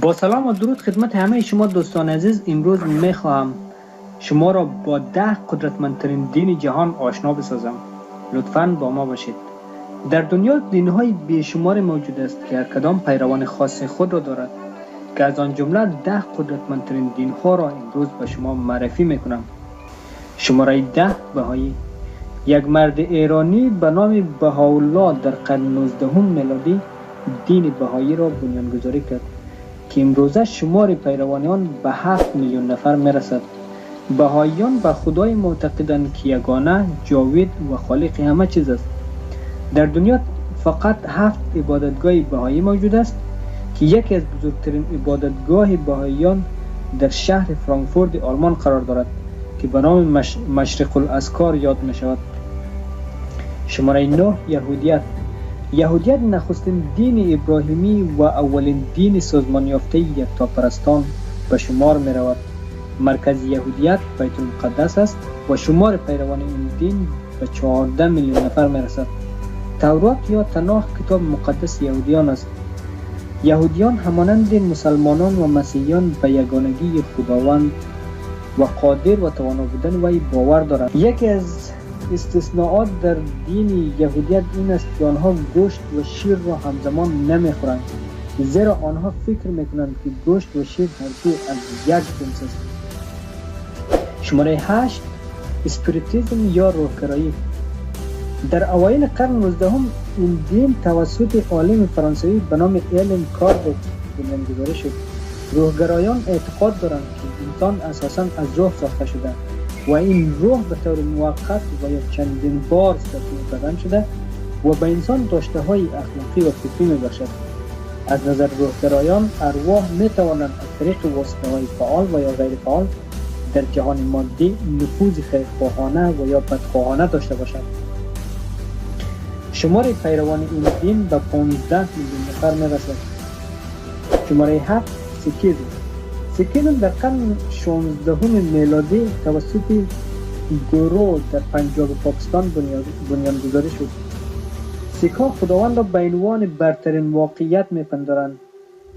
با سلام و درود خدمت همه شما دوستان عزیز. امروز میخواهم شما را با 10 قدرتمندترین دین جهان آشنا بسازم. لطفاً با ما باشید. در دنیا دین‌های بیشمار موجود است که هر کدام پیروان خاص خود را دارد که از آن جمله 10 قدرتمندترین دین‌ها را امروز به شما معرفی میکنم. شماره 10: بهایی. یک مرد ایرانی به نام بهاءالله در قرن 19 میلادی دین بهایی را بنیانگذاری کرد که امروزه شمار پیروان آن به 7 میلیون نفر میرسد. بهاییان به خدای معتقدند که یگانه، جاوید و خالق همه چیز است. در دنیا فقط 7 عبادتگاه بهایی موجود است که یکی از بزرگترین عبادتگاه بهاییان در شهر فرانکفورت آلمان قرار دارد که به نام مشرق الاسکار یاد می شود. شماره 9: یهودیت. یهودیت نخستین دین ابراهیمی و اولین دین سازمان یافته یکتاپرستان به شمار می رود. مرکز یهودیت بیت المقدس است و شمار پیروان این دین به 14 میلیون نفر می رسد. تورات یا تناخ کتاب مقدس یهودیان است. یهودیان همانند مسلمانان و مسیحیان به یگانگی خداوند و قادر و توانا بودن وی باور دارند. یکی از استثناءات در دین یهودیت این است که آنها گوشت و شیر را همزمان نمیخورند، زیرا آنها فکر میکنند که گوشت و شیر هر دو از یک جنس است. شماره 8: اسپریتیسم یا روحگرایی. در اوایل قرن 19 این دین توسط عالم فرانسوی به نام ایلن کاردوک بنیانگذاری شد. روحگرایان اعتقاد دارند که انسان اساساً از روح ساخته شده و این روح به طور موقت و یا چندین بار ساکن بدن شده و به انسان داشته های اخلاقی و فکری میبخشد. از نظر روحگرایان ارواح میتوانند از طریق واسطه های فعال و یا غیر فعال در جهان مادی نفوذ خیرخواهانه و یا بدخواهانه داشته باشند. شمار پیروان این دین به 15 میلیون نفر میرسد. شماره 7: سیکیزم. سیکیزم در قرن 16 میلادی توسط گورو در پنجاب پاکستان بنیانگذاری شد. سیک‌ها خداوند را به عنوان برترین واقعیت میپندارند.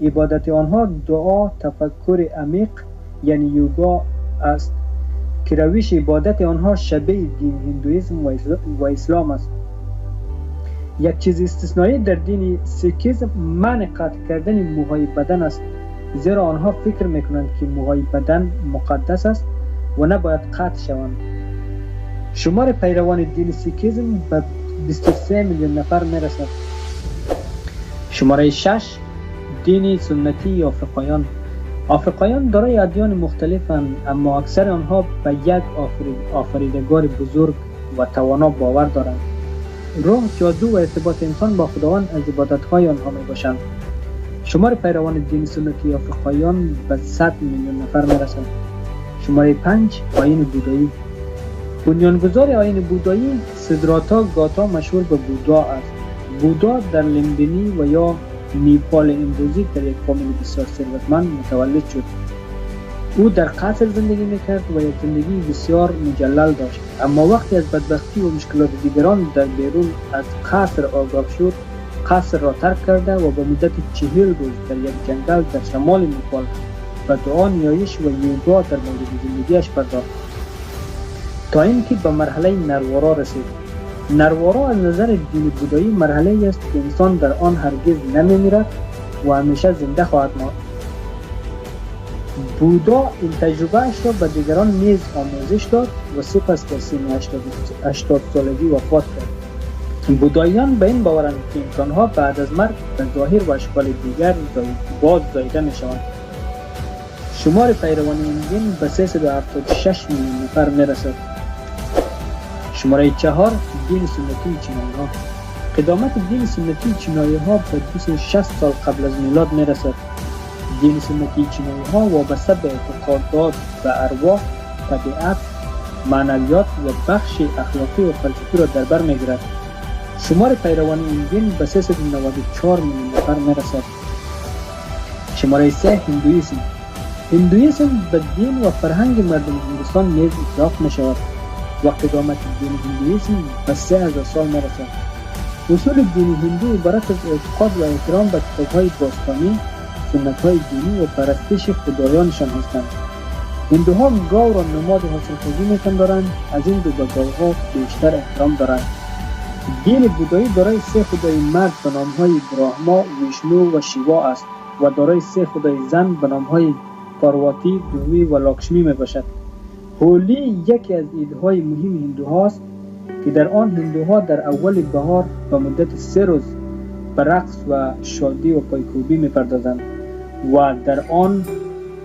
عبادت آنها دعا، تفکر عمیق یعنی یوگا است که روش عبادت آنها شبیه دین هندویسم و اسلام است. یک چیز استثنایی در دین سیکیزم منع قطع کردن موهای بدن است، زیرا آنها فکر میکنند که موهای بدن مقدس است و نباید قطع شوند. شمار پیروان دین سیکیزم به 23 میلیون نفر میرسد. شماره 6: دین سنتی آفریقایان. آفریقایان دارای ادیان مختلفند، اما اکثر آنها به یک آفریدگار بزرگ و توانا باور دارند. روح، جادو و ارتباط انسان با خداوند از عبادت‌های آنها میباشند. شمار پیروان دین سنتی آفریقایان به 100 میلیون نفر میرسند. شماره 5: آیین بودایی. بنیانگذار آیین بودایی سیدراتا گاتا مشهور به بودا است. بودا در لومبینی و یا نیپال امروزی در یک فامیل بسیار ثروتمند متولد شد. او در قصر زندگی میکرد و یک زندگی بسیار مجلل داشت، اما وقتی از بدبختی و مشکلات دیگران در بیرون از قصر آگاه شد، قصر را ترک کرده و به مدت 40 روز در یک جنگل در شمال نیپال به دعا، نیایش و یوگا در مورد زندگیش پرداخت تا اینکه به مرحله نروارا رسید. نروارا از نظر دین بودایی مرحله است که انسان در آن هرگز نمیمیرد و همیشه زنده خواهد ماند. بودا این تجربه‌اش را به دیگران نیز آموزش داد و سپس در سن 80 سالگی وفات کرد. بوداییان به این باورند که انسان‌ها بعد از مرگ به ظاهر و اشکال دیگر باز زایده می‌شوند. شمار پیروان این دین به 376 میلیون نفر می‌رسد. شماره 4: دین سنتی چینایی‌ها. قدامت دین سنتی چینایی‌ها به 260 سال قبل از میلاد می‌رسد. دین سنتی چینایی‌ها وابسته به اعتقادات به ارواح، طبیعت، معنویات و بخش اخلاقی و فلسفی را در بر می‌گیرد. شمار پیروان این دین به 394 میلیون نفر می‌رسد. شماره 3: هندویسم. هندویسم به دین و فرهنگ مردم هندوستان نیز اطلاق می‌شود و قدامت دین هندویسم به 3000 سال می‌رسد. اصول دین هندو عبارت از اعتقاد و احترام به کتاب‌های باستانی، سنت‌های دینی و پرستش خدایانشان هستند. هندوها گاو را نماد حاصلخیزی می‌پندارند، از این دو گاوها بیشتر احترام دارند. دین بودایی دارای سه خدای مرد به نام‌های براهما، ویشنو و شیوا است و دارای سه خدای زن به نام‌های پارواتی، دوی و لاکشمی میباشد. هولی یکی از عیدهای مهم هندوهاست که در آن هندوها در اول بهار به مدت 3 روز به رقص و شادی و پایکوبی میپردازند و در آن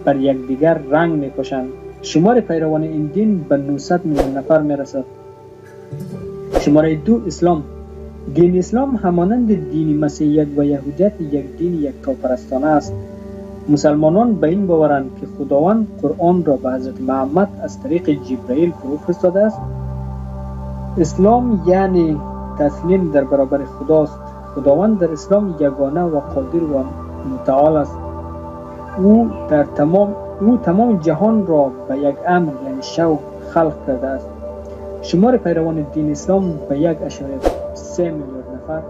بر یکدیگر رنگ میپاشند. شمار پیروان این دین به 900 میلیون نفر میرسد. شماره 2 اسلام. دین اسلام همانند دین مسیحیت و یهودیت یک دین یکتاپرستانه است. مسلمانان به این باورند که خداوند قرآن را به حضرت محمد از طریق جبرئیل فرستاده است. اسلام یعنی تسلیم در برابر خداست. خداوند در اسلام یگانه و قادر و متعال است. او تمام جهان را به یک امر یعنی شوق خلق کرده است. شمار پیروان دین اسلام به 1.3 میلیارد نفر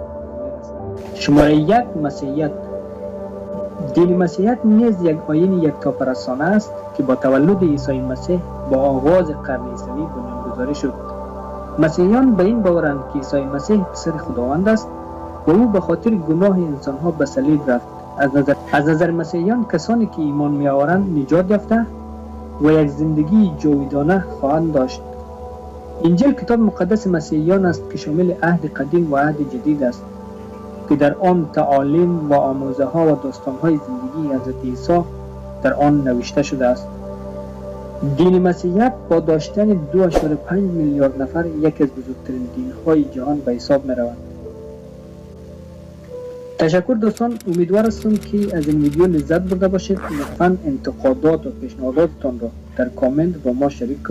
میرسد. شماره 1 مسیحیت. دین مسیحیت نیز یک آیین یکتاپرستانه است که با تولد عیسی مسیح با آغاز قرن عیسوی بنیانگذاری شد. مسیحیان به این باورند که عیسی مسیح پسر خداوند است و او به خاطر گناه انسانها به صلیب رفت. از نظر مسیحیان کسانی که ایمان می آورند نجات یافته و یک زندگی جاودانه خواهند داشت. انجیل کتاب مقدس مسیحیان است که شامل عهد قدیم و عهد جدید است که در آن تعالیم و آموزه ها و داستان های زندگی حضرت عیسی در آن نوشته شده است. دین مسیحیت با داشتن 2.5 میلیارد نفر یکی از بزرگترین دین های جهان به حساب می روند. تشکر دوستان، امیدوار هستم که از این ویدیو لذت برده باشید. لطفاً انتقادات و پیشنهاداتتان را در کامنت با ما شریک کنید.